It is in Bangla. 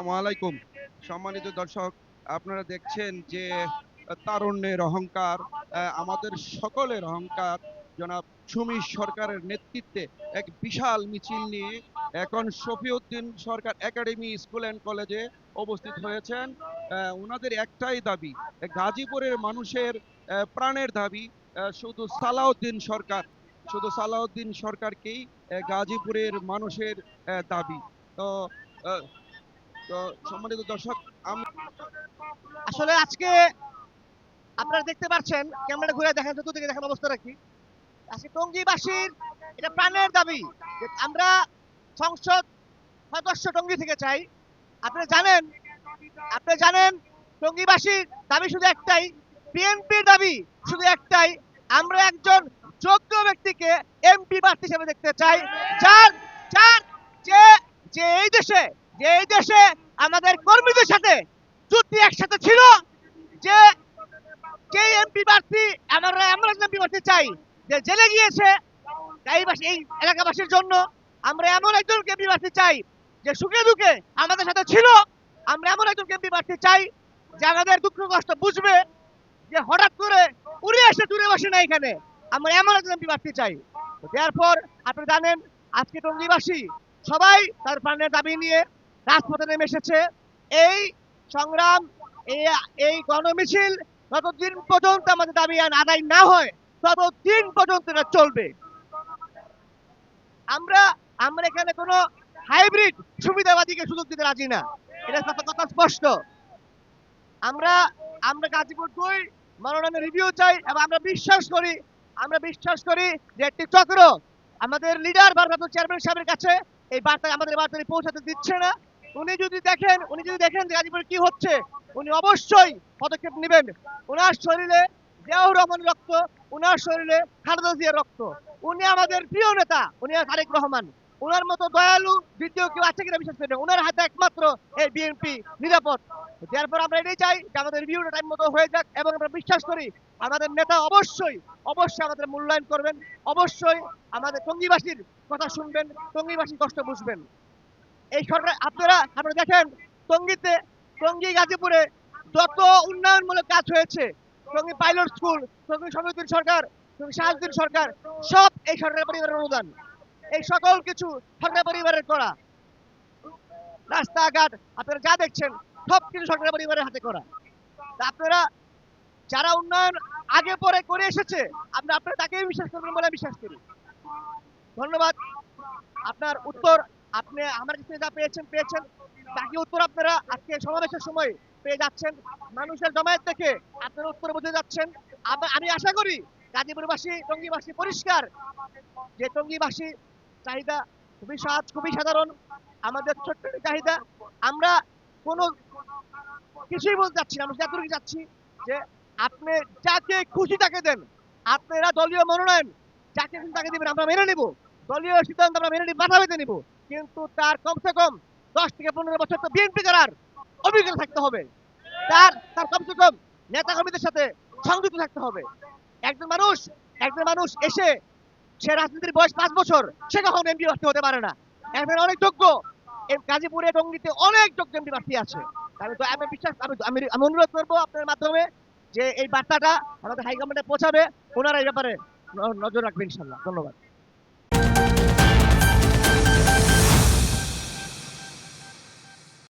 আসসালামু আলাইকুম। সম্মানিত দর্শক, আপনারা দেখছেন যে তারুণ্যের অহংকার, আমাদের সকলের অহংকার জনাব সুমি সরকারের নেতৃত্বে এক বিশাল মিছিল নিয়ে এখন শফিউদ্দিন সরকার একাডেমি স্কুল অ্যান্ড কলেজে উপস্থিত হয়েছেন। ওনাদের একটাই দাবি, গাজীপুরের মানুষের প্রাণের দাবি, শুধু সালাউদ্দিন সরকার, শুধু সালাউদ্দিন সরকারকেই গাজীপুরের মানুষের দাবি। তো আহ, তো সম্মানিত দর্শক, আসলে আজকে আপনারা দেখতে পাচ্ছেন, ক্যামেরা ঘুরে দেখেন, চতুর্দিকে দেখেন অবস্থাটা কি। আজকে টঙ্গীবাসীর এটা প্রাণের দাবি যে আমরা সংসদ সদস্য টঙ্গী থেকে চাই। আপনি জানেন আপনি জানেন টঙ্গীবাসীর দাবি শুধু একটাই, বিএনপির দাবি শুধু একটাই, আমরা একজন যোগ্য ব্যক্তিকে এমপি প্রার্থী হিসেবে দেখতে চাই, যার যার যে যে এই দেশে আমাদের কর্মীদের সাথে যুদ্ধে একসাথে ছিল, যে যে এমপি প্রার্থী আমরা এমন একজন এমপি প্রার্থী চাই যে জেলে গিয়েছে এই এলাকাবাসীর জন্য। আমরা এমন একজন এমপি প্রার্থী চাই যে সুখে দুঃখে আমাদের সাথে ছিল। আমরা এমন একজন এমপি প্রার্থী চাই যে আমাদের দুঃখ কষ্ট বুঝবে, যে হঠাৎ করে উড়ে এসে দূরে বসে না এখানে। আমরা এমন একজন এমপি প্রার্থী চাই। এরপর আপনি জানেন আজকে টঙ্গীবাসী সবাই তার প্রাণের দাবি নিয়ে রাজপথে নেমে এসেছে। এই সংগ্রাম, এই এই গণমিছিল যতদিন পর্যন্ত আমাদের দাবি আদায় না হয় ততদিন পর্যন্ত এটা চলবে। আমরা আমরা এখানে কোনো হাইব্রিড সুবিধাবাদীকে সুযোগ দিতে রাজি না, এটা কথা স্পষ্ট। আমরা আমরা গাজীপুর 2 মনোনয়নের রিভিউ চাই এবং আমরা বিশ্বাস করি যে একটি চক্র আমাদের লিডার ভারপ্রাপ্ত চেয়ারম্যান সাহেবের কাছে এই বার্তা আমাদের বার্তা পৌঁছাতে দিচ্ছে না। উনি যদি দেখেন যে গাজীপুরে কি হচ্ছে, উনি অবশ্যই পদক্ষেপ নেবেন। ওনার শরীরে জিয়াউর রহমানের রক্ত, ওনার শরীরে খালেদা জিয়ার রক্ত। উনি আমাদের প্রিয় নেতা, উনি তারেক রহমান। ওনার মতো দয়ালু দ্বিতীয় কেউ আছে কিনা বিশ্বাস করি না। ওনার হাতে একমাত্র এই বিএনপি নিরাপদ। এরপর আমরা এটাই চাই যে আমাদের রিভিউটা টাইম মতো হয়ে যাক, এবং আমরা বিশ্বাস করি আমাদের নেতা অবশ্যই আমাদের মূল্যায়ন করবেন, অবশ্যই আমাদের টঙ্গীবাসীর কথা শুনবেন, টঙ্গীবাসীর কষ্ট বুঝবেন। এই সরকার আপনারা দেখেন, টঙ্গী গাজীপুরে যত উন্নয়নমূলক কাজ হয়েছে, টঙ্গী পাইলট স্কুল, টঙ্গী সমুদ্র সরকার, টঙ্গী শাহদ্দিন সরকার, সব এই সরকার পরিবারের অনুদান। এই সকল কিছু সরকার পরিবারের করা। রাস্তাঘাট আপনারা যা দেখছেন সবকিছু সরকার পরিবারের হাতে করা। আপনারা যারা উন্নয়ন আগে পরে করে এসেছে, আপনারা তাকেই বিশ্বাস করবেন বলে বিশ্বাস করি। ধন্যবাদ। আপনার উত্তর আপনি আমার কাছে যা পেয়েছেন বাকি উত্তর আপনারা আজকে সমাবেশের সময় পেয়ে যাচ্ছেন। মানুষের জমায়েত থেকে আপনারা উত্তর বুঝে যাচ্ছেন। আমি আশা করি গাজীপুরবাসী, টঙ্গীবাসী পরিষ্কার যে টঙ্গীবাসী চাহিদা খুবই সহজ, খুবই সাধারণ। আমাদের ছোট্ট চাহিদা, আমরা কোনো কিছুই বলতে চাচ্ছি না, আমরা এতটুকু যাচ্ছি যে আপনি যাকে খুশি তাকে দেন। আপনারা দলীয় মনোনয়ন যাকে খুশি তাকে দিবেন, আমরা মেনে নিব। দলীয় সিদ্ধান্ত আমরা মেনে নিব, মাথা পেতে নিব। কিন্তু তার কমসে কম 10 থেকে 15 বছর তো বিএনপি করার অভিজ্ঞতা থাকতে হবে। তার তার কমসে কম নেতা কর্মীদের সাথে সংযুক্ত থাকতে হবে। একজন মানুষ এসে সে রাজনীতির বয়স 5 বছর, সে কখনো এমপি প্রার্থী হতে পারে না। এখানে অনেক যোগ্য, গাজীপুরে টঙ্গীতে অনেক যোগ্য এমপি প্রার্থী আছে। আমি অনুরোধ করবো আপনার মাধ্যমে যে এই বার্তাটা আমাদের হাইকমান্ডে পৌঁছাবে, ওনারা এই ব্যাপারে নজর রাখবেন ইনশাল্লাহ। ধন্যবাদ।